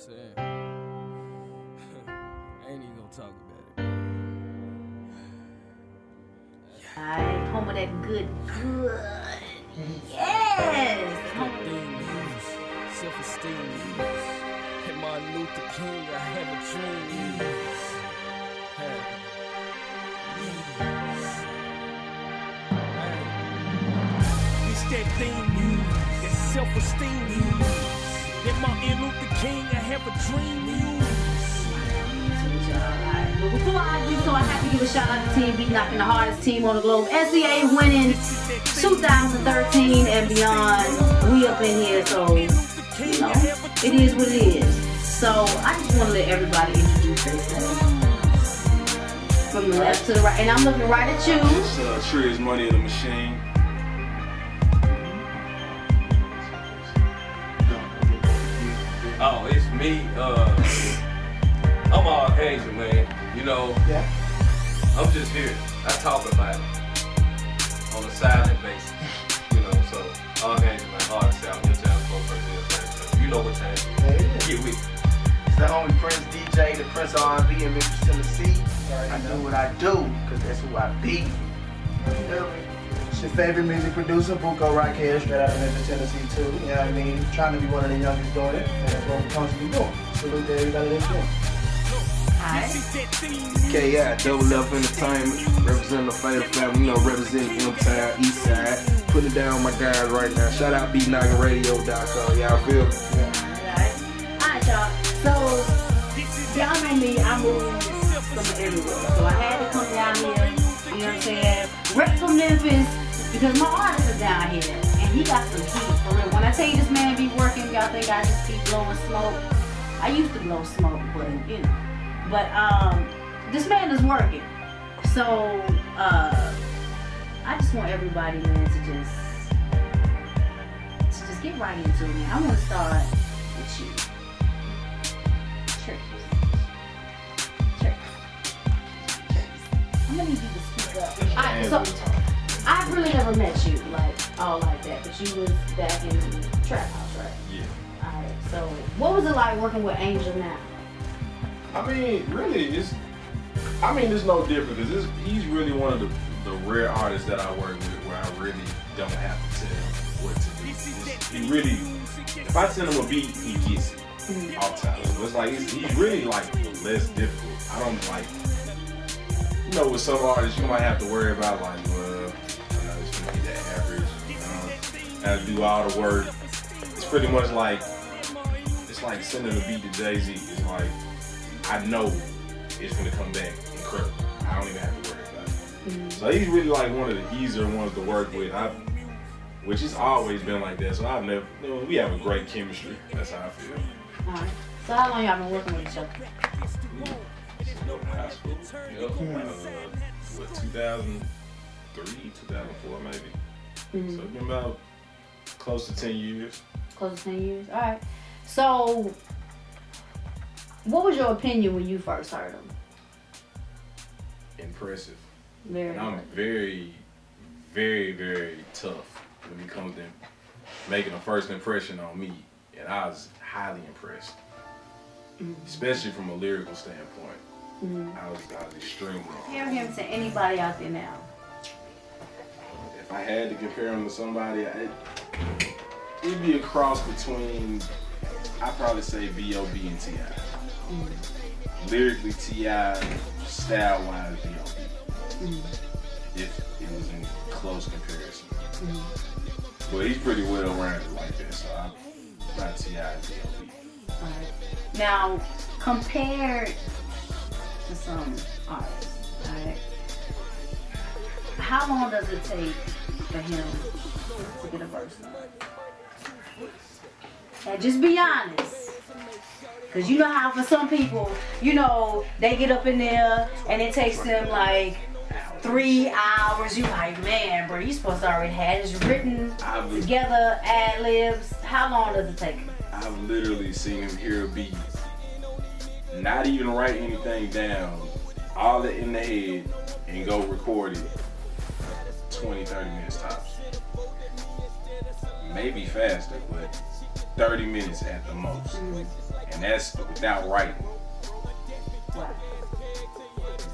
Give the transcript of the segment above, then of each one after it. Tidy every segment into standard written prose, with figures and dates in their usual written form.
saying? I ain't even gonna talk about it. Alright, home of that good. Yes! Self-esteem. Hit Martin Luther King, I have a dream. It's that thing, that self-esteem. Hit Martin Luther King, I have a dream. But before I do so, I have to give a shout out to Team B, knocking the hardest team on the globe. SCA winning 2013 and beyond. We up in here, so you know, it is what it is. So I just want to let everybody introduce themselves from the left to the right, and I'm looking right at you. It's Triz Money in the Machine. Oh, it's me. I'm Archangel, man. You know, Yeah. I'm just here. I talk about it on a silent basis. You know, so Archangel, man, hard to say. I'm your town spokesperson. You know what time it is. Get with me. It's the only Prince DJ, the Prince R&B in Memphis, Tennessee. I do what I do, because that's who I be. You feel me? It's your favorite music producer, Buko Rock here, straight out of Memphis, Tennessee too. You know what I mean? Trying to be one of the youngest doing it, and that's what we're constantly doing. Salute to everybody that's doing it. Okay, yeah, Double F Entertainment, representing the Fatal Family, you know, representing M-Town, East Side. Put it down with my guys right now. Shout out BKnockinRadio.com, y'all feel me? Alright, y'all. So, y'all know me, I move from everywhere. So I had to come down here, you know what I'm saying? Rep from Memphis, because my artist is down here, and he got some heat for real. When I tell you this man be working, y'all think I just keep blowing smoke. I used to blow smoke, but you know. But this man is working. So I just want everybody, man, to just get right into it, man. I want to start with you. Church. I'm gonna need you to speak up. Alright, so I've really never met you like that, but you was back in the trap house, right? Yeah. Alright, so what was it like working with Angel now? I mean, really, there's no difference, because he's really one of the rare artists that I work with where I really don't have to tell him what to do. He really, if I send him a beat, he gets it all the time. So it's like, he's really like less difficult. I don't like, you know, with some artists, you might have to worry about like, well, I know it's gonna be that average, you know, have to do all the work. It's pretty much like, it's like sending a beat to Jay-Z. It's like, I know it's gonna come back incredible. I don't even have to worry about it. So he's really like one of the easier ones to work with. Which has always been like that. So I've never, you know, we have a great chemistry. That's how I feel. Alright. So how long y'all been working with each other? High school. Yep. What, 2003, 2004 maybe. So it's been about close to 10 years. Close to 10 years? Alright. So what was your opinion when you first heard him? Impressive. Very And I'm very, very, very tough when it comes to making a first impression on me. And I was highly impressed. Especially from a lyrical standpoint. I was extremely Compare him to anybody out there now. If I had to compare him to somebody, it'd be a cross between, I'd probably say B.O.B. and T.I. Lyrically, T.I., style-wise, B.O.B. If it was in close comparison. But he's pretty well-rounded like that, so I'm not T.I. and B.O.B. Alright. Now, compared to some artists, alright, how long does it take for him to get a verse done? And just be honest. Because you know how for some people, you know, they get up in there and it takes them like 3 hours. You like, man, bro, you supposed to already have this written together, ad-libs. How long does it take? I've literally seen him hear a beat, not even write anything down, all it in the head, and go record it 20, 30 minutes tops. Maybe faster, but 30 minutes at the most. And that's without writing. Wow.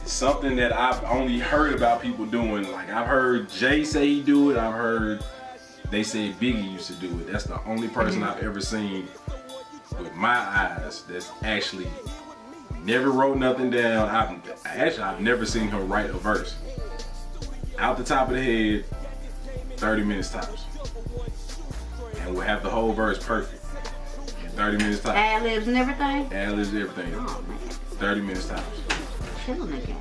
It's something that I've only heard about people doing. Like I've heard Jay say he do it. I've heard they say Biggie used to do it. That's the only person I've ever seen with my eyes that's actually never wrote nothing down. I've never seen him write a verse. Out the top of the head, 30 minutes tops. And we'll have the whole verse perfect. In 30 minutes tops. Ad-libs and everything? Ad-libs, everything. Oh, man. 30 minutes tops. Killing the game.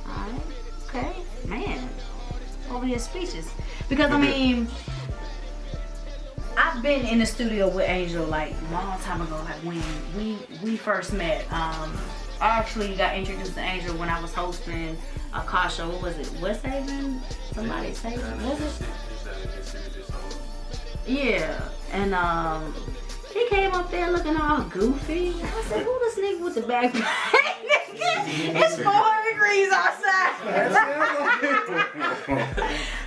Alright. Okay. Man. Over your speeches. Because, I mean, I've been in the studio with Angel like a long time ago, like when we first met. I actually got introduced to Angel when I was hosting a car show. What was it? West Haven? Somebody say it? Was it? Yeah. And he came up there looking all goofy. I said, who this nigga with the backpack? It's 400 degrees outside.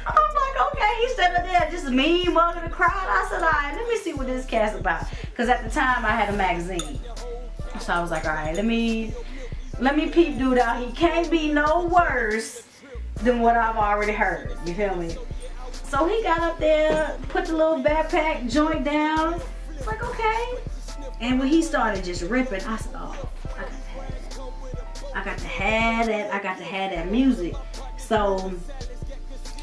I'm like, okay, he's standing there just mean mugging the crowd. I said, all right, let me see what this cat's about. Because at the time I had a magazine. So I was like, all right, let me peep dude out. He can't be no worse than what I've already heard. You feel me? So he got up there, put the little backpack joint down. It's like, okay. And when he started just ripping, I said, oh, I got to have that. I got to have that music. So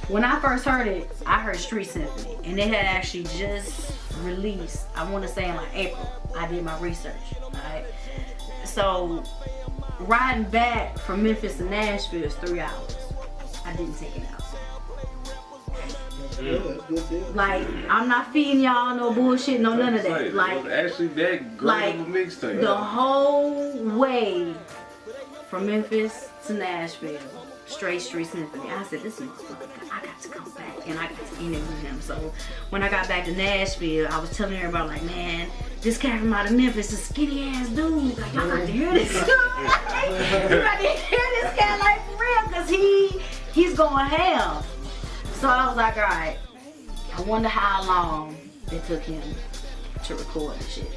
when I first heard it, I heard Street Symphony. And it had actually just released, I want to say in like April. I did my research, right? So riding back from Memphis to Nashville is 3 hours. I didn't take it out. Like, I'm not feeding y'all no bullshit, no none of that. Like, actually that great of a mixtape. The whole way from Memphis to Nashville, straight Street Symphony. I said, this motherfucker, I got to come back and I got to interview him. So when I got back to Nashville, I was telling everybody, like, man, this cat from out of Memphis, a skinny ass dude. Like, y'all got to hear this guy. You got to hear this cat, like, for real, because he's going ham. So I was like, all right, I wonder how long it took him to record the shit.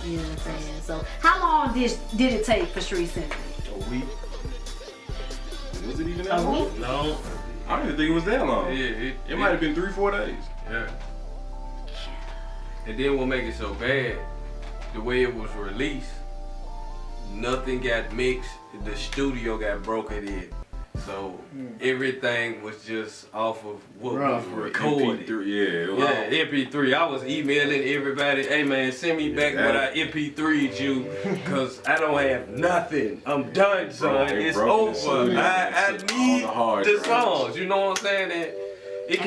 You know what I'm saying? So how long did it take for Street Symphony? A week. Was it even that long? Week? No. I don't even think it was that long. Yeah, it might have been 3-4 days. Yeah. And then what make it so bad, the way it was released, nothing got mixed, the studio got broken in. So everything was just off of what was recorded. MP3, yeah, MP3. I was emailing everybody, hey man, send me back what I MP3'd you, cause I don't have nothing. I'm done, son. It's over. I need the songs. You know what I'm saying? And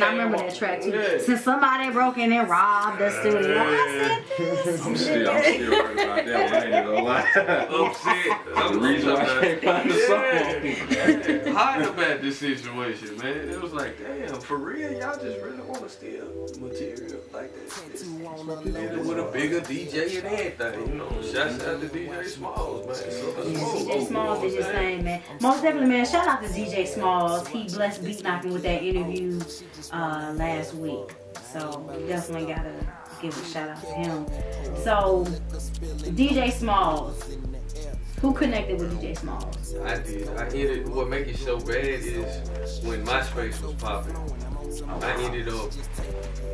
I remember that track too. Yeah. Since somebody broke in and robbed the studio, I said this. I'm still worried about that one. I ain't gonna lie. Upset. The reason why I can't find the song. Hot about this situation, man. It was like, damn, for real, y'all just really want to steal material like that. With a bigger DJ and everything, you know. Shouts out to DJ Smalls, man. DJ Smalls did his thing, man. Most definitely, man. Shout out to DJ Smalls. He blessed beat knocking with that interview last week. So definitely gotta give a shout out to him. So DJ Smalls. Who connected with DJ Smalls? I did. I ended. What make it so bad is when MySpace was popping. I ended up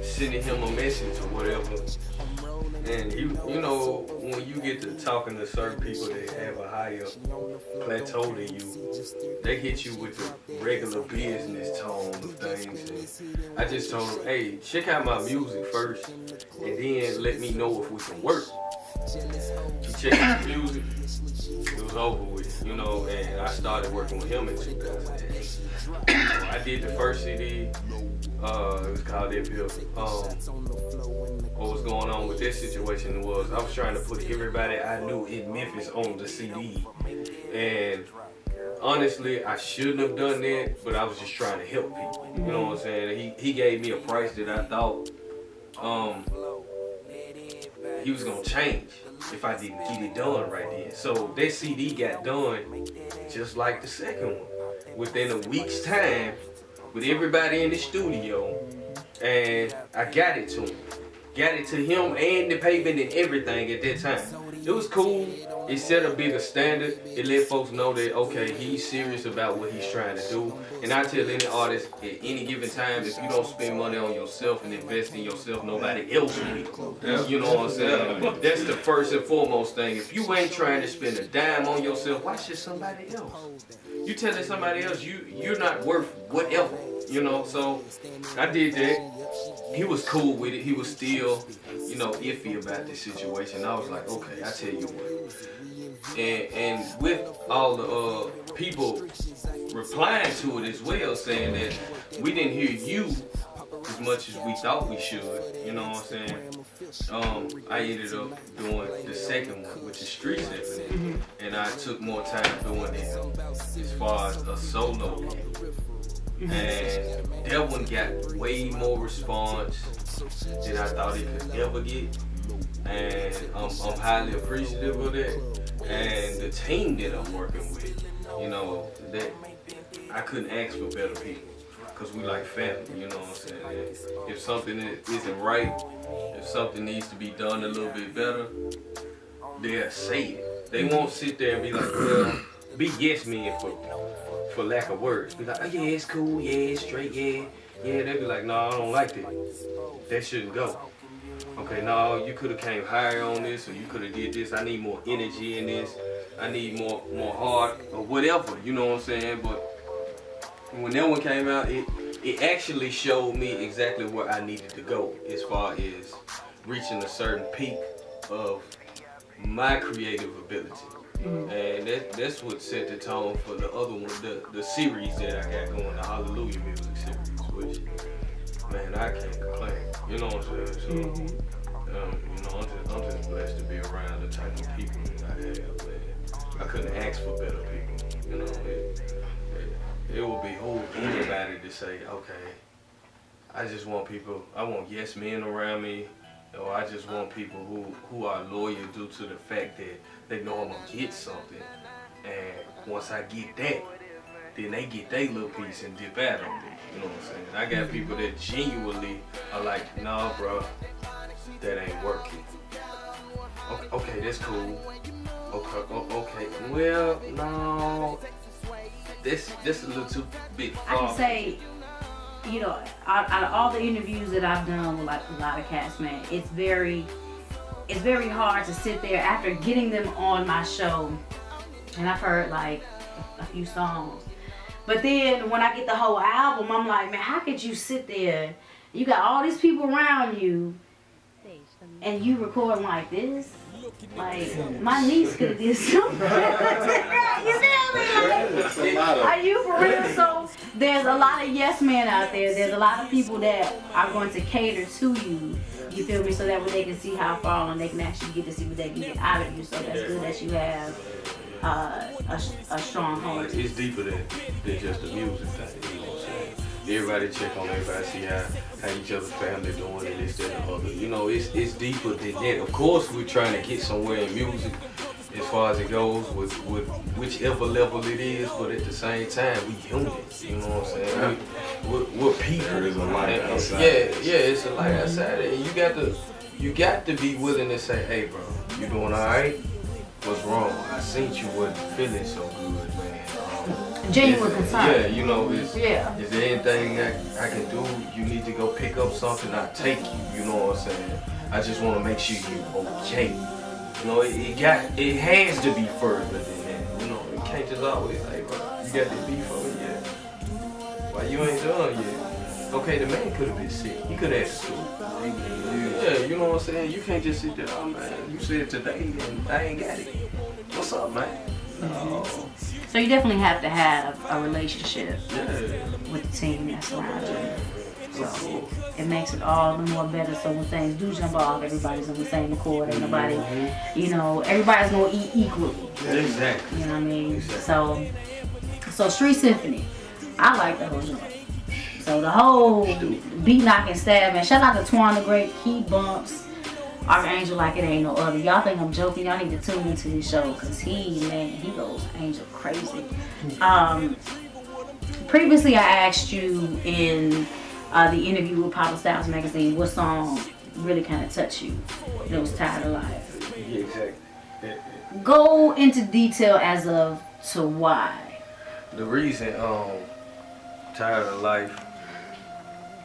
sending him a message or whatever. And you know, when you get to talking to certain people that have a higher plateau than you, they hit you with the regular business tone of things. And I just told them, hey, check out my music first, and then let me know if we can work. He checked out the music, it was over with, you know, and I started working with him in 2008. I did the first CD, it was called If what was going on with this situation was I was trying to put everybody I knew in Memphis on the CD. And honestly, I shouldn't have done that, but I was just trying to help people. You know what I'm saying? He gave me a price that I thought he was gonna change if I didn't get it done right then. So that CD got done just like the second one. Within a week's time, with everybody in the studio, and I got it to him. got it to him and the pavement and everything at that time. It was cool. It set a bigger standard. It let folks know that, okay, he's serious about what he's trying to do. And I tell any artist at any given time, if you don't spend money on yourself and invest in yourself, nobody else will. You know what I'm saying? That's the first and foremost thing. If you ain't trying to spend a dime on yourself, why should somebody else? You telling somebody else you're not worth whatever, you know? So I did that. He was cool with it. He was still, you know, iffy about the situation. I was like, okay, I tell you what. And with all the people replying to it as well, saying that we didn't hear you as much as we thought we should, you know what I'm saying? I ended up doing the second one, which is Street Symphony, and I took more time doing it as far as a solo. And that one got way more response than I thought it could ever get, and I'm highly appreciative of that. And the team that I'm working with, you know, that I couldn't ask for better people, because we like family, you know what I'm saying? And if something isn't right, if something needs to be done a little bit better, they'll say it. They won't sit there and be like, well, be yes men for lack of words. Be like, oh yeah, it's cool, yeah, it's straight, yeah. Yeah, they be like, no, I don't like that. That shouldn't go. Okay, no, you could have came higher on this, or you could have did this. I need more energy in this. I need more heart, or whatever, you know what I'm saying? But when that one came out, it actually showed me exactly where I needed to go as far as reaching a certain peak of my creative ability. And that's what set the tone for the other one, the series that I got going, the Hallelujah music series, which, man, I can't complain. You know what I'm saying? So, you know, I'm just blessed to be around the type of people that I have, man. I couldn't ask for better people. You know, it would behoove anybody to say, okay, I just want people, I want yes men around me, or I just want people who are loyal due to the fact that they know I'm gonna get something, and once I get that, then they get their little piece and dip out on it. You know what I'm saying? I got people that genuinely are like, nah, bro, that ain't working. Okay, that's cool. Okay, well, no, this a little too big. I can say, you know, out of all the interviews that I've done with like a lot of cast, man, it's very hard to sit there after getting them on my show, and I've heard like a few songs, but then when I get the whole album, I'm like, man, how could you sit there? You got all these people around you, and you record like this? Like, my niece could have did something. You feel me? Like, are you for real? So there's a lot of yes men out there. There's a lot of people that are going to cater to you. You feel me? So that way they can see how far and they can actually get to see what they can get out of you. So that's good that you have a strong heart. It's deeper than just the music thing. You know what I'm saying? Everybody check on everybody, see how each other's family doing and this, that, and the other. You know, it's deeper than that. Of course, we're trying to get somewhere in music as far as it goes with whichever level it is, but at the same time, we human. You know what I'm saying? We're people. There's a light outside. Yeah, it's a light outside, and you got to be willing to say, hey, bro, you doing all right? What's wrong? I seen you wasn't feeling so good, man. Genuine concern. Yeah, you know, is there anything I can do? You need to go pick up something, I'll take you, you know what I'm saying? I just want to make sure you're okay. You know, it has to be further than that. You know, it can't just always, hey, bro, you got this beef over here. Why you ain't done yet? Okay, the man could have been sick. He could have had the flu. Yeah, you know what I'm saying? You can't just sit there, oh man, you said today and I ain't got it. What's up, man? So you definitely have to have a relationship Yeah. with the team that's around you. So it makes it all the more better. So when things do jump off, everybody's on the same accord. Ain't nobody, you know, everybody's gonna eat equally. Exactly. You know what I mean? Exactly. So Street Symphony, I like the whole joint. So the whole beat knocking stabbing. Shout out to Twan the Great. He bumps Archangel like it ain't no other. Y'all think I'm joking? Y'all need to tune into his show because he goes Angel crazy. Previously I asked you in the interview with Papa Styles magazine what song really kind of touched you that was tired of life? Yeah, exactly. Go into detail as of to why. The reason Tired of Life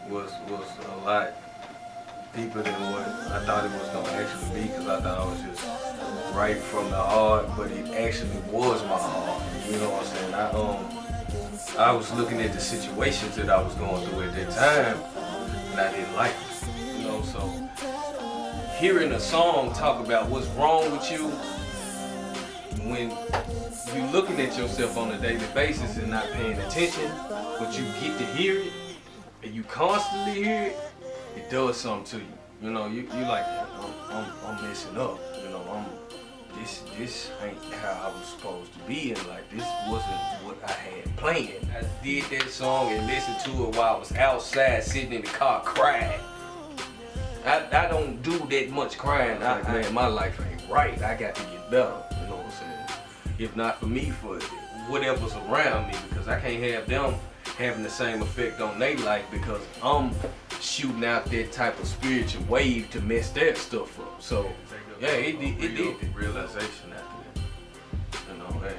was a lot deeper than what I thought it was gonna actually be, because I thought I was just writing from the heart, but it actually was my heart. You know what I'm saying? I was looking at the situations that I was going through at that time, and I didn't like it. You know, so hearing a song talk about what's wrong with you when you're looking at yourself on a daily basis and not paying attention, but you get to hear it and you constantly hear it, it does something to you. You know, you like, I'm messing up. You know, this ain't how I was supposed to be, and like this wasn't what I had planned. I did that song and listened to it while I was outside sitting in the car crying. I don't do that much crying. Man, my life ain't right. I got to get better. You know what I'm saying? If not for me, for whatever's around me, because I can't have them having the same effect on their life, because I'm shooting out that type of spiritual wave to mess that stuff up. So yeah, it did realization after that. You know, and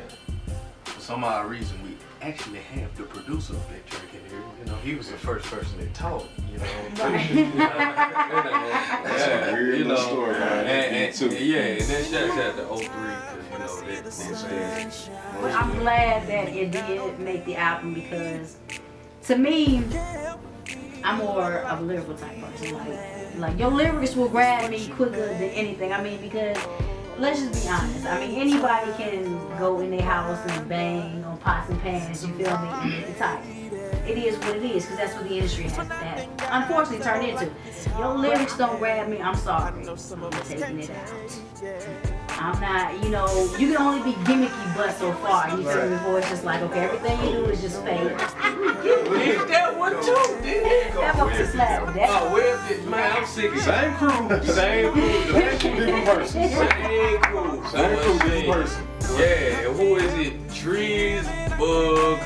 for some odd reason we actually have the producer of that track in here. You know, he was the first person that talked. You know, That's a weird little story, man. and then shout out to 03, because you know that's But I'm glad that it did make the album, because to me, I'm more of a lyrical type person. Like your lyrics will grab me quicker than anything. I mean, because let's just be honest. I mean, anybody can go in their house and bang on pots and pans, you feel me, and make it tight. It is what it is, because that's what the industry has unfortunately turned into. Your lyrics don't grab me, I'm sorry. I'm taking it out. I'm not, you know, you can only be gimmicky but so far. You feel me? Before it's just like, okay, everything you do is just fake. Did that one too, didn't it? That was a slap. Oh, where's it? Man, I'm sick of it. Same crew, different person. Same crew, Different person. Yeah, who is it? Trees, Bug,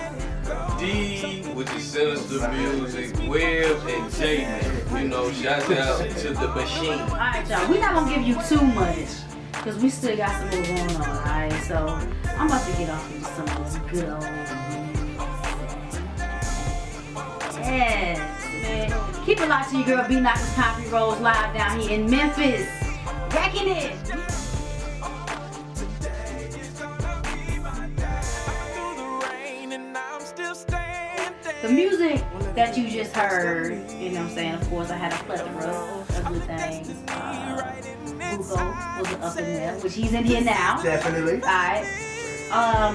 D with the sinister music, Webb and J-Man. You know, shout out to the machine. Alright, y'all, we're not gonna give you too much, because we still got some more going on, alright? So, I'm about to get off into some of this good old yes, man. Keep it locked to your girl, B Knockers Copy Rolls live down here in Memphis. Wrecking it! The music that you just heard, you know what I'm saying, of course I had a plethora of good things. Hugo was up in there, which he's in here now. Definitely. Alright.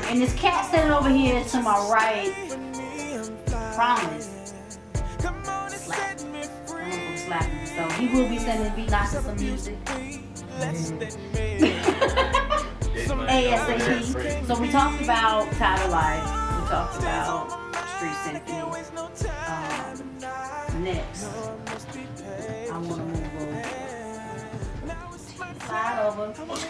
And this cat standing over here to my right, Promise. Slap. I'm slapping. So he will be sending beat knockers some music. ASAP. So we talked about Tired of Life. We talked about Street Symphony. Next, I want to move over.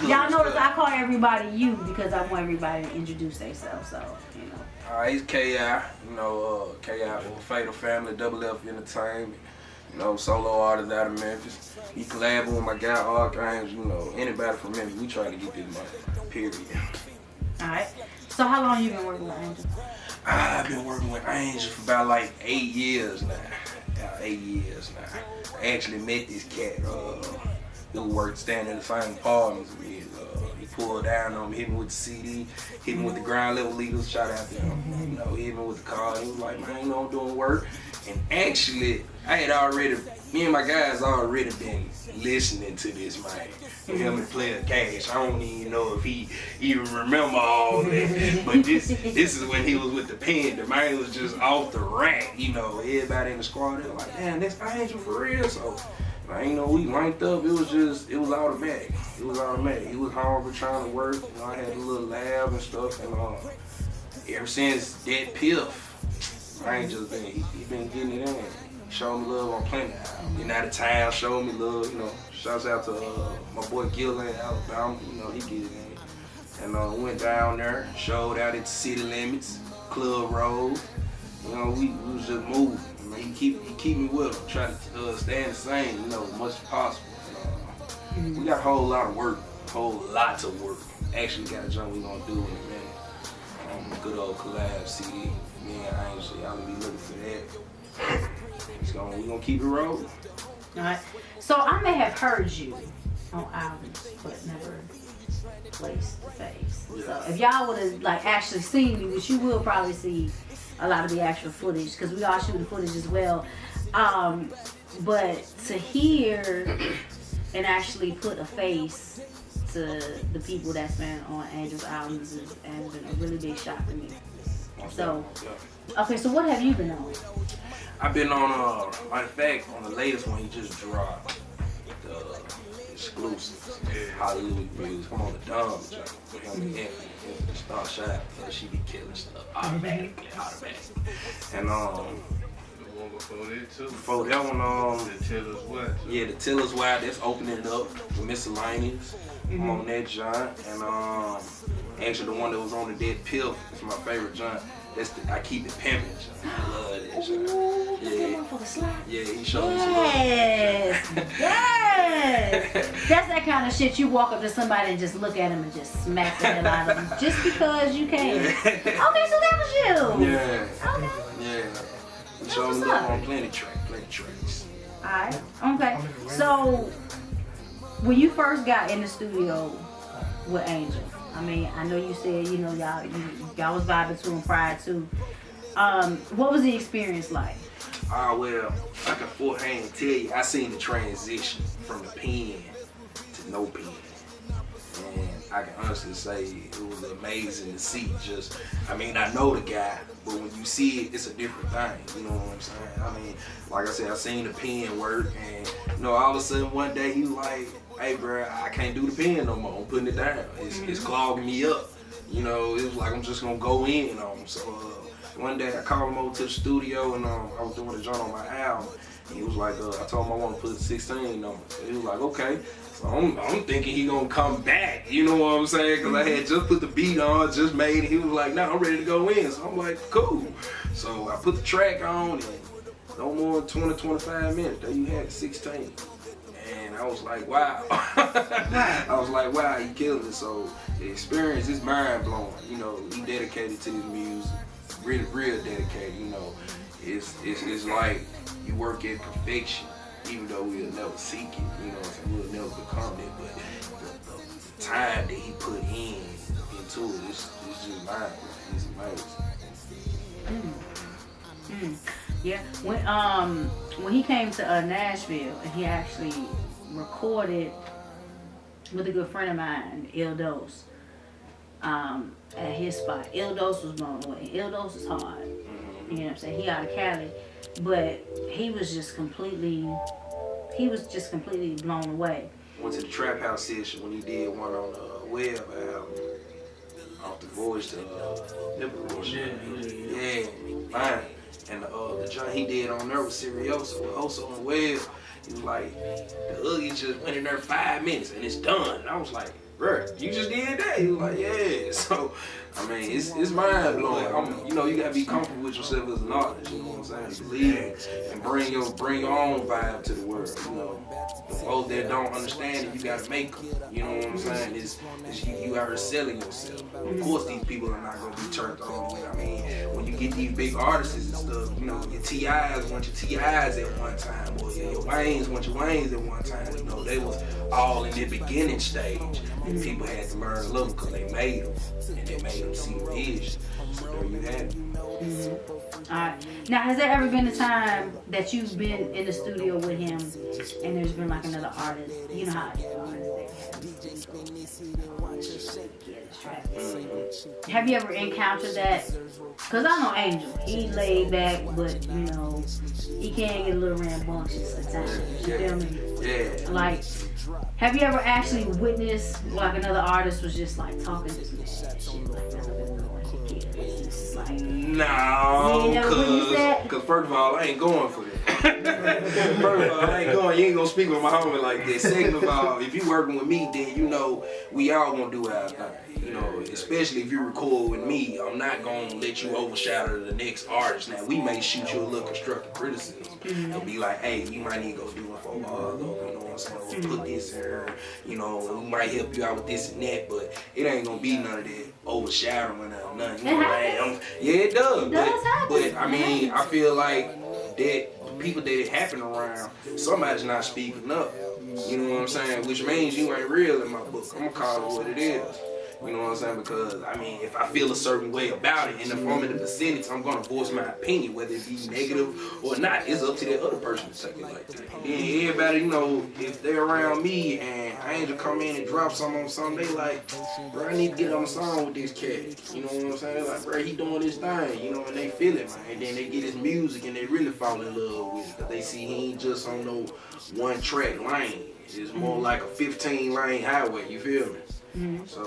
Y'all notice I call everybody you, because I want everybody to introduce themselves. So, you know. Alright, it's K.I. You know, K.I. from the Fatal Family, Double F Entertainment. You know, solo artist out of Memphis. He collabing with my guy Archangel. You know, anybody from Memphis, we try to get this money. Period. Alright. So how long you been working with Angel? I've been working with Angel for about like 8 years now. 8 years now. I actually met this cat who worked standing in the same apartments with me. He pulled down on me, hit me with the CD, hit me with the ground level leaders, shout out to him. You know, hit me with the car. He was like, man, you know I'm doing work. And actually, me and my guys already been listening to this man. Him and Player Cash. I don't even know if he even remember all that. But this is when he was with the pen. The man was just off the rack. You know, everybody in the squad, they were like, damn, that's Angel for real. So, you know, we linked up. It was automatic. It was automatic. He was hungry trying to work. You know, I had a little lab and stuff. And ever since that piff, Angel he been getting it in. Showed me love on plenty. Getting out of town, showed me love, you know. Shouts out to my boy Gillen in Alabama, you know, he get it in. And went down there, showed out at the city limits, Club Road. You know, we was just moving. He keep me with him. Try to stay the same, you know, as much as possible. We got a whole lot of work. Actually got a joint we gonna do in a minute. Good old collab CD. Me and Angel, y'all gonna be looking for that. We gonna keep it rolling. Alright. So I may have heard you on albums, but never placed the face. So if y'all would have like actually seen me, which you will probably see a lot of the actual footage, because we all shoot the footage as well. But to hear and actually put a face to the people that's been on Angel's albums has been a really big shock to me. So, okay, so what have you been on? I've been on, matter of fact, on the latest one he just dropped, the exclusives, Hollywood Music. I'm on the Dumb joint. Star Shot, she be killing stuff automatically. And before that one, The Tiller's what? Yeah, the Tiller's Why, that's opening up with Miscellaneous. I'm on that joint, and actually the one that was on the Dead Pill is my favorite joint. I Keep It Pimpin' joint. I love that joint. Yeah, he showed me some love. Yes. That's that kind of shit you walk up to somebody and just look at them and just smack the hell out of them just because you can. Okay, so that was you. Yeah. Okay. Yeah. He showed me love on plenty tracks. Alright. Okay. So when you first got in the studio with Angel, I mean, I know you said, you know, y'all was vibing to him prior to. What was the experience like? Well, I can forehand tell you, I seen the transition from the pen to no pen. And I can honestly say it was amazing to see. I know the guy, but when you see it, it's a different thing. You know what I'm saying? I mean, like I said, I seen the pen work, and you know, all of a sudden one day he was like, "Hey, bro, I can't do the pen no more. I'm putting it down. It's clogging me up." You know, it was like I'm just gonna go in on him. So one day I called him over to the studio, and I was doing a joint on my album. And he was like, I told him I want to put 16 on it. So he was like, okay. So I'm thinking he gonna come back. You know what I'm saying? Because I had just put the beat on, just made it. He was like, nah, I'm ready to go in. So I'm like, cool. So I put the track on, and no more than 20, 25 minutes. There you had 16. And I was like, wow. I was like, wow, he killed it. So the experience is mind blowing. You know, he dedicated to his music, real dedicated. You know, it's like you work at perfection, even though we'll never seek it. You know, so we'll never become it. But the time that he put into it, it's just mind blowing. It's amazing. Yeah, when he came to Nashville and he actually recorded with a good friend of mine, Il Dos, at his spot. Il Dos was blown away. Il Dos is hard. You know what I'm saying? He out of Cali, but he was just completely blown away. Went to the Trap House session when he did one on Web album. Off the Voice to Liberation. Yeah, fine. And the joint he did on there was Serioso, also on Web. He was like, the Ugly just went in there 5 minutes and it's done. And I was like, bruh, you just did that? He was like, yeah. So, I mean, it's mind blowing. You know, you gotta be comfortable with yourself as an artist. You know what I'm saying? Believe and bring your own vibe to the world. You know, the folks that don't understand it, you gotta make them. You know what I'm saying? It's you are selling yourself. Of course, these people are not gonna be turned on. I mean, when you get these big artists and stuff, you know, your T.I.s want your T.I.s at one time, or your Waynes want your Waynes at one time. You know, they was all in their beginning stage, and people had to learn to love them because they made them, and they made them see the vision. So there you have it. Alright. Now, has there ever been a time that you've been in the studio with him and there's been like another artist? You know how have you ever encountered that? Because I know Angel, he laid back, but you know, he can get a little rambunctious at times. You feel me? Yeah. Like, have you ever actually witnessed like another artist was just like talking this mad shit like that? No, because first of all, I ain't going for that. First of all, I ain't going. You ain't gonna speak with my homie like that. Second of all, if you working with me, then you know we all gonna do our thing. You know, especially if you record with me, I'm not gonna let you overshadow the next artist. Now we may shoot you a little constructive criticism and be like, hey, you might need to go do it for a while, though. You know what I'm saying? Or put this here. You know, we might help you out with this and that, but it ain't gonna be none of that overshadowing or nothing. You know, like, yeah, it does. But I mean, I feel like that the people that it happen around, somebody's not speaking up. You know what I'm saying? Which means you ain't real in my book. I'm gonna call it what it is. You know what I'm saying? Because, I mean, if I feel a certain way about it, and if I'm in the vicinity, I'm going to voice my opinion, whether it be negative or not. It's up to that other person to take it like that. And then everybody, you know, if they're around me and Angel come in and drop something on something, they like, bro, I need to get on the song with this cat. You know what I'm saying? They're like, bro, he doing his thing, you know, and they feel it, man. And then they get his music and they really fall in love with it. Because they see he ain't just on no one-track lane. It's more like a 15-lane highway, you feel me? Mm-hmm. So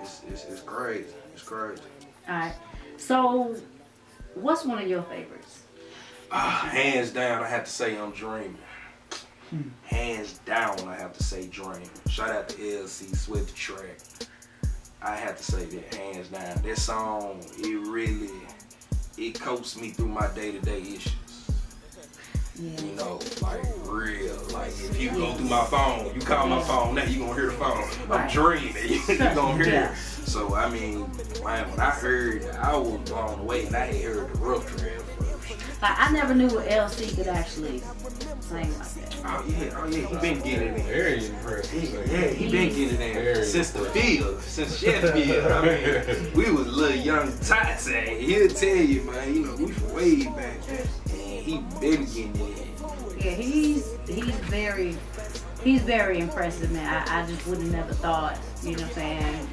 it's crazy. It's crazy. Alright. So what's one of your favorites? Hands down, I have to say I'm Dreaming. Hands down, I have to say Dreaming. Shout out to LC, Sweat the Track. I have to say that hands down. That song, it coaches me through my day-to-day issues. Yeah. You know, like real. Like if you go through my phone, you call my phone, now you gonna hear the phone. I'm dreaming. You gonna hear it. So I mean, man, when I heard it, I was blown away, and I had heard the rough draft first. Like I never knew what LC could actually sing like that. Oh yeah, he been getting it in. Very impressive. Yeah, he been getting it in since the field, since Sheffield. I mean, we was little young tots, and he'll tell you, man, you know, we from way back. He been getting it. Yeah, he's very impressive, man. I just would have never thought, you know what I'm saying,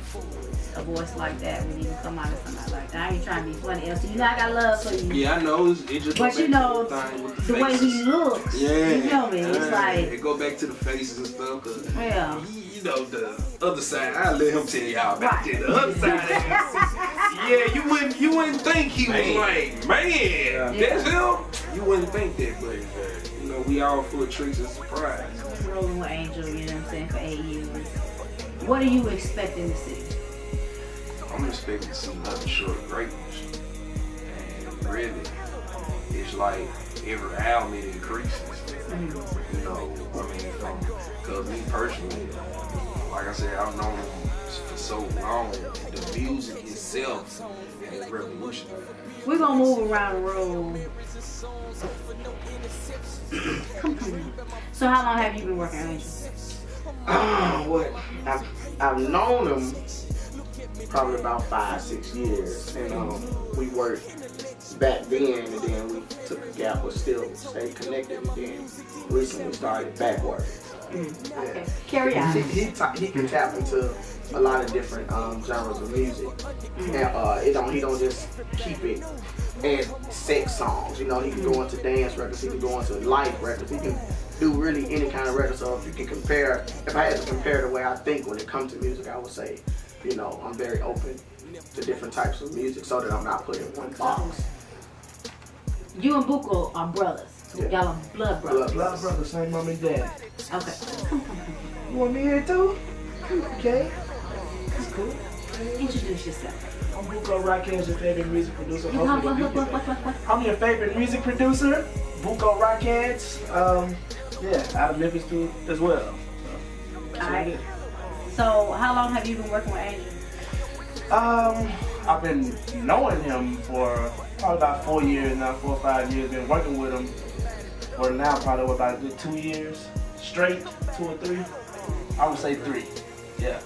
a voice like that would even come out of somebody like that. I ain't trying to be funny, LC. You know I got love for you. Yeah, I know. It just but you know, the way he looks. Yeah. You know me. It's like it go back to the faces and stuff. Cause yeah. You know the other side. I let him tell y'all about that. The other side. Yeah, you wouldn't think he was like, man, that's him. You wouldn't think that, but you know we all full of tricks and surprise. Rolling with Angel, you know what I'm saying, for 8 years. What are you expecting to see? I'm expecting to see nothing short of greatness. And really, it's like every album it increases. You know, I mean, because me personally, like I said, I've known him for so long. The music itself has revolutionized. We're gonna move around the room. So how long have you been working on Angel? I've known him probably about 5-6 years, and we worked back then, and then we took a gap, but still stayed connected, and then recently started back working. Okay, carry on. He can tap into a lot of different genres of music, and he don't just keep it and sex songs. You know, he can go into dance records, he can go into life records, he can do really any kind of record. So if you can compare, if I had to compare the way I think when it comes to music, I would say, you know, I'm very open to different types of music so that I'm not put in one box. You and Buko are brothers. Yeah. Y'all are blood brothers. Blood brothers, same mom and dad. Okay. You want me here too? Okay. That's cool. Introduce yourself. I'm Buko Raquez, your favorite music producer. I'm your favorite music producer, Buko Raquez. Out of Memphis too as well. Alright. So how long have you been working with Angel? I've been knowing him for probably about 4 years now, 4 or 5 years. Been working with him for now probably about a good 2 years straight, 2 or 3. I would say 3. Yeah,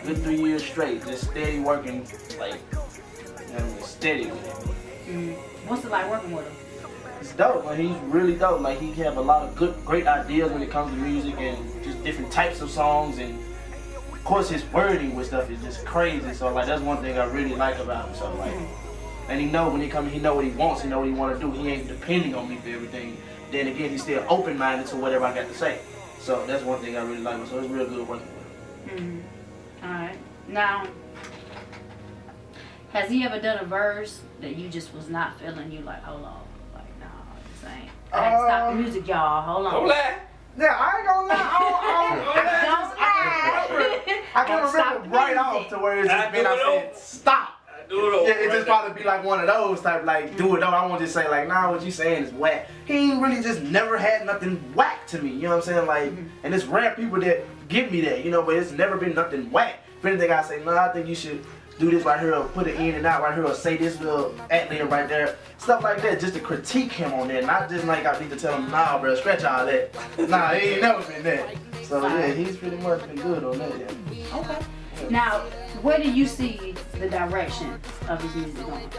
good 3 years straight, just steady working, like, you know, steady with him. What's it like working with him? It's dope. Like, he's really dope. Like, he have a lot of great ideas when it comes to music and just different types of songs, and of course his wording with stuff is just crazy. So like that's one thing I really like about him. So like, and he know when he come, he know what he wants, he know what he want to do. He ain't depending on me for everything. Then again, he's still open-minded to whatever I got to say. So that's one thing I really like. So it's real good working with him. All right. Now, has he ever done a verse that you just was not feeling? You like, hold on, like, no, this ain't. I had to stop the music, y'all. Hold on. Don't lie. Yeah, I ain't gonna lie. I can remember right off to where it's just been, I said, stop. Yeah, it just probably be like one of those type, like, do it though. I won't just say like, nah, what you saying is whack. He ain't really just never had nothing whack to me, you know what I'm saying? Like, and it's rare people that give me that, you know, but it's never been nothing whack. If anything, I say, nah, I think you should do this right here, or put it in and out right here, or say this little ad-lib right there. Stuff like that, just to critique him on that. Not just like I need to tell him, nah, bro, scratch all that. Nah, he ain't never been that. So yeah, he's pretty much been good on that, yeah. Okay. Now, where do you see the direction of his music going?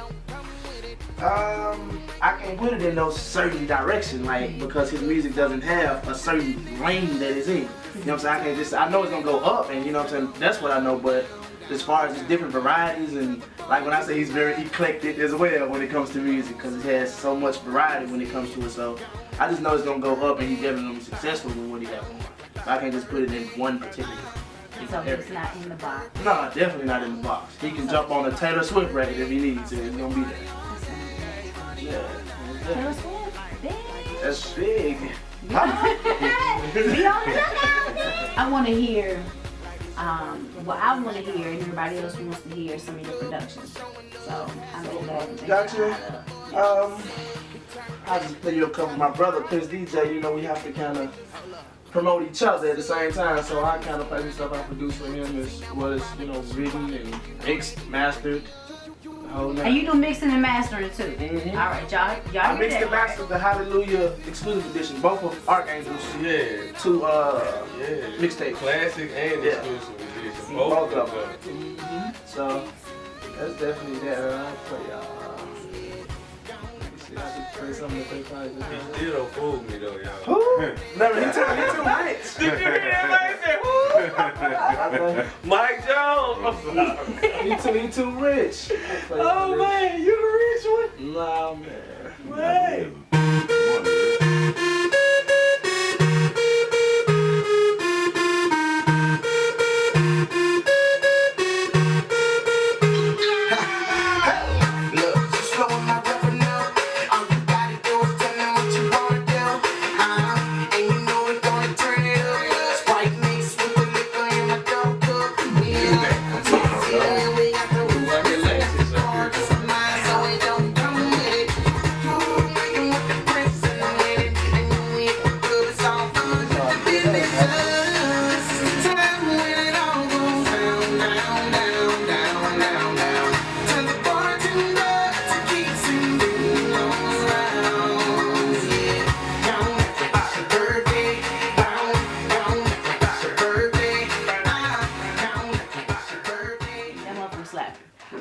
I can't put it in no certain direction, like, because his music doesn't have a certain lane that it's in. You know what I'm saying? I can't just, I know it's gonna go up, and you know what I'm saying, that's what I know, but as far as his different varieties, and like when I say he's very eclectic as well when it comes to music, because he has so much variety when it comes to it, so I just know it's gonna go up, and he's definitely gonna be successful with what he got going. So I can't just put it in one particular. So it's not in the box. No, definitely not in the box. He can jump on a Taylor Swift record if he needs to. It's gonna be there. Yeah. Taylor Swift, big. That's big. Be on the lookout. I want to hear, well, I want to hear, and everybody else wants to hear some of your productions. So I'm gonna go ahead and Gotcha. I just play you a couple. My brother plays DJ. You know, we have to kind of promote each other at the same time, so I kind of play some stuff I produce for him as well as, you know, written and mixed, mastered, the whole night. And you do mixing and mastering too. Mm-hmm. All right, y'all I hear mixed that, and mastered the Hallelujah exclusive edition, both of Archangel's two mixtapes. Classic and Yeah. exclusive edition. Both of them. So that's definitely that. I play I just play something that they probably just He still don't fool me though, y'all. Who? Never, he too rich. Did you hear that man say, woo? Mike Jones. He too rich. Oh man, you the rich one? Nah, man. Hey.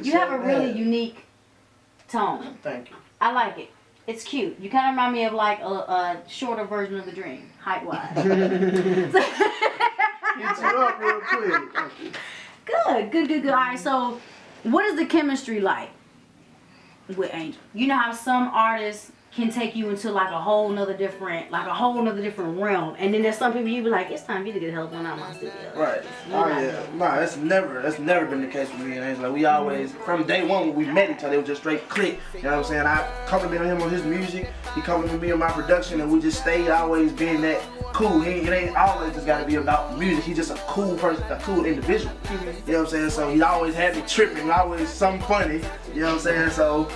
You have a really unique tone. Thank you. I like it. It's cute. You kind of remind me of like a shorter version of The Dream, height-wise. Get you up real quick. Good. All right, so what is the chemistry like with Angel? You know how some artists can take you into like a whole nother different realm, and then there's some people you be like, it's time for you to get help on out my studio. Right. Oh yeah. Nah, that's never been the case with me and Angel. Like, we always, from day one when we met each other, it was just straight click. You know what I'm saying? I complimented him on his music, he complimented me on my production, and we just stayed always being that cool. It ain't always just gotta be about music. He's just a cool person, a cool individual. You know what I'm saying? So he always had me tripping, always something funny. You know what I'm saying? So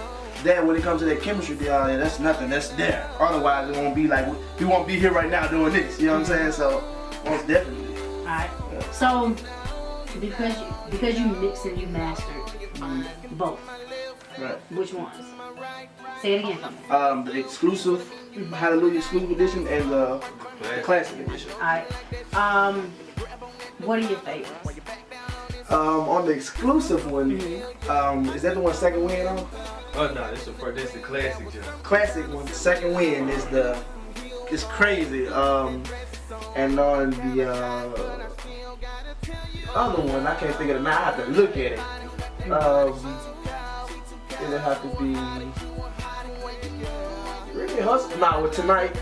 that when it comes to that chemistry deal, that's nothing, that's there. Otherwise it won't be like, we won't be here right now doing this, you know what I'm saying? So most definitely. Alright. Yeah. So because you mixed and you mastered both. Right. Which ones? Say it again for me. The exclusive Hallelujah exclusive edition and the classic edition. Alright. What are your favorites? On the exclusive one, is that the one Second Wind on? Oh no, that's the classic job. Classic one, Second Wind is it's crazy. And on the other one, I can't think of the name. I have to look at it. It'll have to be really hustle. Nah, with Tonight,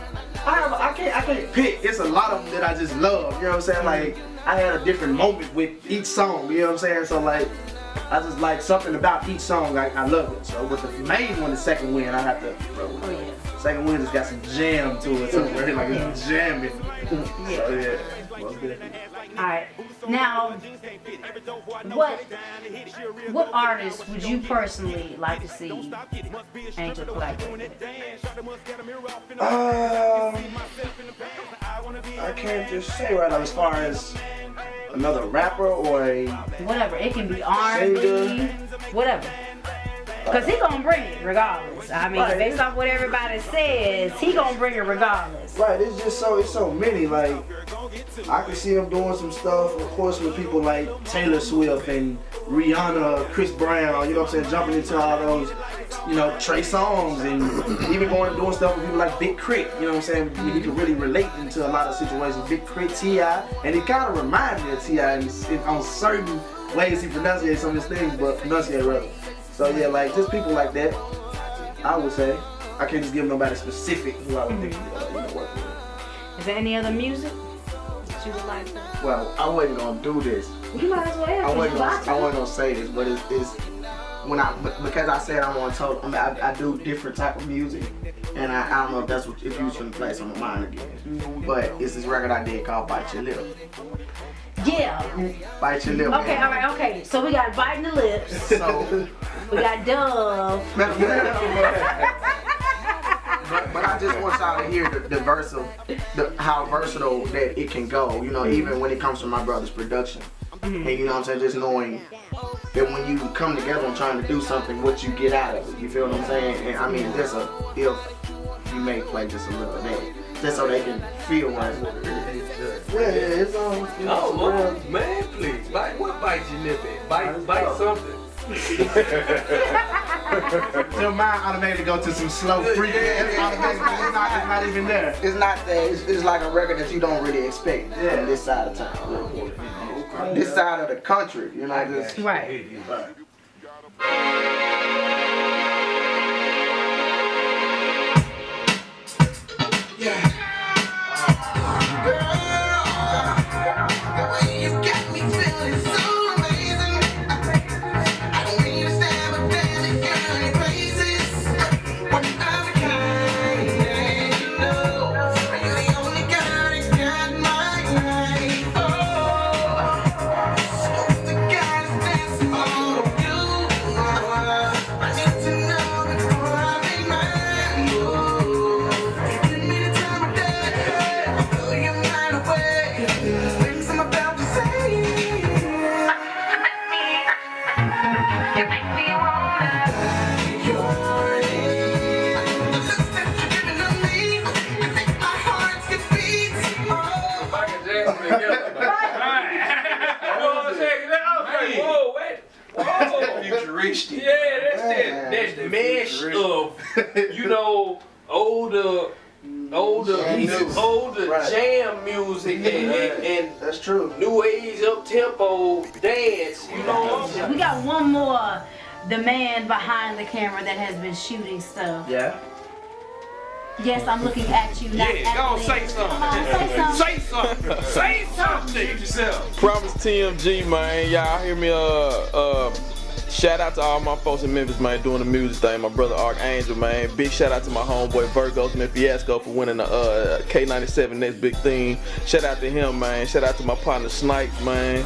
I can't pick. It's a lot of them that I just love. You know what I'm saying? Like, I had a different moment with each song. You know what I'm saying? So like, I just like something about each song. I love it. So with the main one, the Second Wind, I have to. Oh yeah. Second wind has got some jam to it, so very like it's jamming. Yeah. So yeah, most definitely. All right. Now, what artist would you personally like to see Angel collaborate with? I can't just say right now as far as another rapper or a Whatever. It can be R&B, singer. whatever. Cause he gonna bring it regardless. I mean, Right. based off what everybody says, he gonna bring it regardless. Right, it's so many. Like, I can see him doing some stuff, of course, with people like Taylor Swift and Rihanna, Chris Brown, you know what I'm saying, jumping into all those, you know, Trey Songz, and even going and doing stuff with people like Big Crit, you know what I'm saying, you can really relate into a lot of situations. Big Crit, T.I., and it kind of reminds me of T.I. on certain ways he pronunciates some of his things, but pronunciate rather. So yeah, like, just people like that, I would say. I can't just give nobody specific who I would think, work with. Is there any other music that you would like to? Well, I wasn't gonna do this. You might as well. I 'Cause wasn't you about to. gonna say this, but it's when because I said I'm on total. I mean, I do different type of music, and I don't know if that's what if you was gonna play some of mine again. But it's this record I did called Bite Your Lip. Yeah. Bite Your Lip. Okay, man. all right, okay. So we got Biting the Lips. So, We got Dove. but I just want y'all to hear how versatile that it can go. You know, even when it comes to my brother's production. And you know what I'm saying, just knowing that when you come together and trying to do something, what you get out of it. You feel what I'm saying? And I mean, just if you may play just a little of that, just so they can feel what it is. Yeah, it's Oh, man, please. What bite your lip at? Bite something. Your mind automatically go to some slow freak. It's not even there. It's not that. It's like a record that you don't really expect from this side of town. This side of the country, you know. Just, Right. Futuristic. Yeah, that's the mesh of, you know, older jam music and that's true. new age up tempo dance. You know what I'm saying? We got one more, the man behind the camera that has been shooting stuff. Yeah. Yes, I'm looking at you. Not Yeah, at go on, me. say something. Come on, say something. Say something. Say something. Get yourself. Promise TMG, man. Y'all hear me? Shout out to all my folks in Memphis, man, doing the music thing. My brother Archangel, man. Big shout out to my homeboy Virgo's Man Fiasco for winning the K97 Next Big Thing. Shout out to him, man. Shout out to my partner Snipes, man.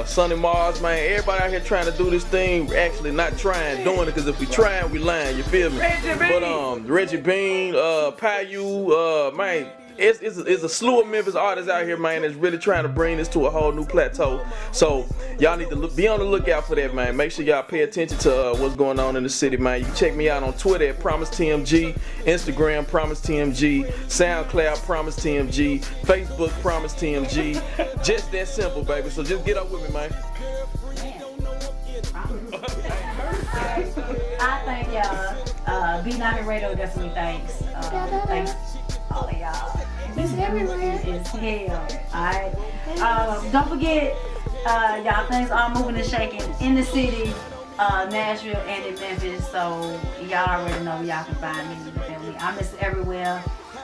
Sonny Mars, man. Everybody out here trying to do this thing, actually not trying, doing it, because if we trying, we lying, you feel me? But Reggie Bean, Payu, man. It's a slew of Memphis artists out here, man, that's really trying to bring this to a whole new plateau. So y'all need to be on the lookout for that, man. Make sure y'all pay attention to what's going on in the city, man. You can check me out on Twitter at PromiseTMG, Instagram PromiseTMG, SoundCloud PromiseTMG, Facebook PromiseTMG. Just that simple, baby. So just get up with me, man. I thank y'all. Be Knockin' Radio definitely thanks. Thanks all of y'all. This everywhere is hell. Alright. Don't forget, y'all things are moving and shaking in the city, Nashville and in Memphis. So y'all already know where y'all can find me. You feel me? I'm Mr. Everywhere.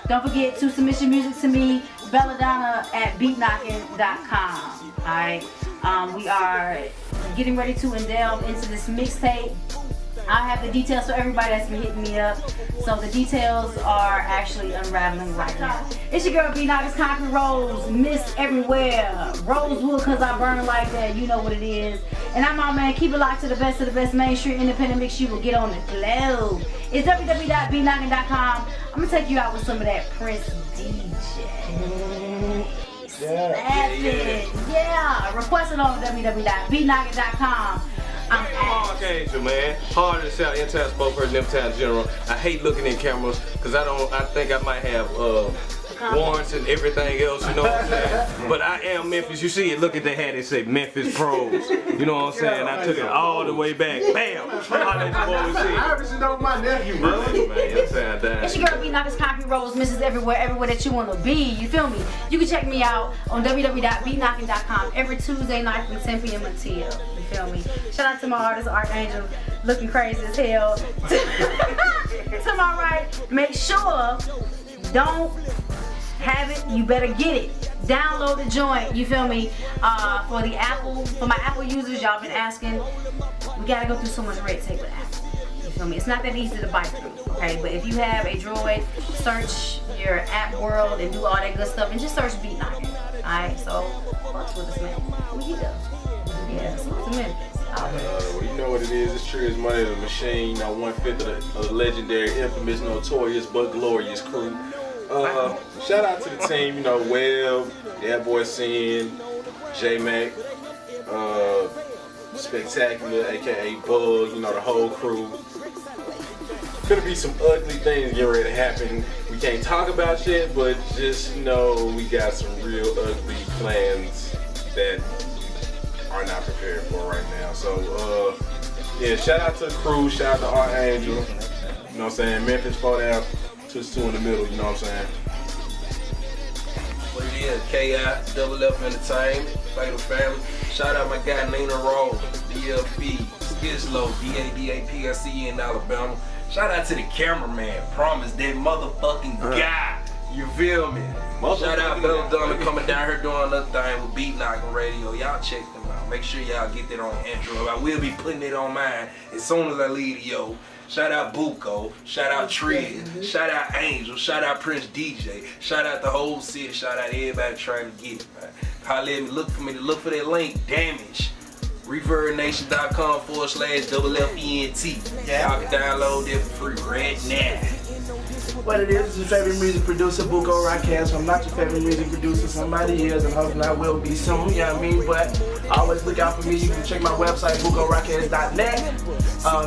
Don't forget to submit your music to me, Belladonna at beatknocking.com. Alright. We are getting ready to delve into this mixtape. I have the details for everybody that's been hitting me up. So the details are actually unraveling right now. It's your girl B Knockers, Concrete Rose, Miss Everywhere, Rosewood, cause I burn like that. You know what it is. And I'm out, man. Keep it locked to the best of the best mainstream independent mix. You will get on the globe. It's www.bknockin.com. I'm gonna take you out with some of that Prince DJ. Yeah. Request it on www.bknockin.com. I'm Archangel, man. Hard to sound, in-town spokesperson, in-town general. I hate looking in cameras because I think I might have warrants and everything else, you know what I'm saying? But I am Memphis. You see it, look at the hat, it say Memphis Pros. You know what I'm saying? I took it all the way back. Bam! I haven't know my nephew, bro. It's your girl B Knockers, Concrete Rose, Mrs. Everywhere that you want to be. You feel me? You can check me out on www.bknockin.com every Tuesday night from 10 p.m. until. You feel me? Shout out to my artist, Archangel, looking crazy as hell. To my right, make sure, don't have it, you better get it. Download the joint, you feel me? For my Apple users, y'all been asking, we gotta go through so much red tape with Apple. You feel me? It's not that easy to bite through, okay? But if you have a Droid, search your app world and do all that good stuff and just search Beat Knockin'. Alright, so fuck with us, man. Who you go? Yeah, so it's a minute. Well, you know what it is. It's Triggers Money, the machine. You know, 1/5 of the legendary, infamous, notorious, but glorious crew. Shout out to the team. You know, Webb, that boy Sin, J-Mac, Spectacular, aka Bug. You know, the whole crew. Gonna be some ugly things getting ready to happen. We can't talk about shit, but just know we got some real ugly plans that are not prepared for right now. So yeah, shout out to the crew, shout out to Archangel. You know what I'm saying? Memphis 4 down, Twist 2 in the middle, you know what I'm saying? What it is, K.I., Double F Entertainment, Fatal Family. Shout out my guy Nina Roll, DLP, Skislow, DADAPSE in Alabama. Shout out to the cameraman, Promise, that motherfucking guy. You feel me? Shout out Bella Donna coming down here doing another thing with Beat Knockin' Radio. Y'all check them out. Make sure y'all get that on Android. I will be putting it on mine as soon as I leave the yo. Shout out Buko. Shout out Triz. Shout out Angel. Shout out Prince DJ. Shout out the whole city. Shout out everybody trying to get it, man. Holla at me. Look for that link. Damage. ReverbNation.com/FFENT. Y'all can download it for free right now. What it is your favorite music producer, Buko Rockcast. I'm not your favorite music producer, somebody is, and hopefully I will be soon, you know what I mean? But always look out for me. You can check my website, BukoRockcast.net.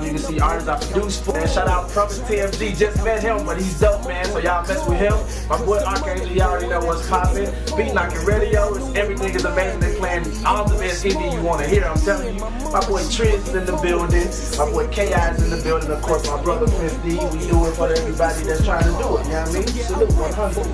You can see artists I produce for. And shout out Trumpet TMZ, just met him, but he's dope, man, so y'all mess with him. My boy Archangel, y'all already know what's poppin'. Beat Knockin' Radio, everything is amazing. They're playing all the best indie you want to hear, I'm telling you. My boy Triz is in the building. My boy K.I. is in the building. Of course, my brother Prince D. We do it for everybody that's trying to do it, you know what I mean? Salute 100.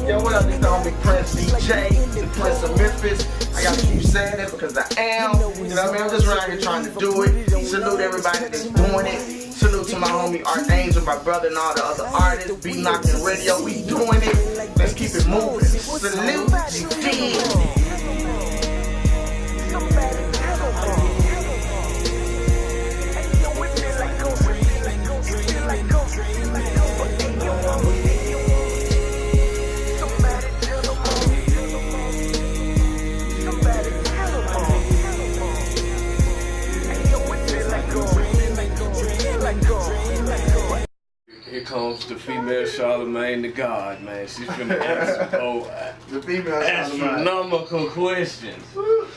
Yo, what up, this homie Prince DJ, the Prince of Memphis. I gotta keep saying it because I am. You know what I mean? I'm just around here trying to do it. Salute everybody that's doing it. Salute to my homie Archangel, my brother, and all the other artists. Beat Knockin' Radio, we doing it. Let's keep it moving. Salute, you dig? Here comes the female Charlemagne the God, man. She's finna answer The female astronomical questions.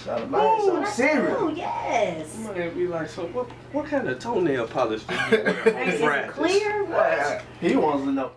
Charlemagne, so serious. Oh, yes. I'm gonna be like, so what kind of toenail polish do you wear? Is it clear? What? He wants to know.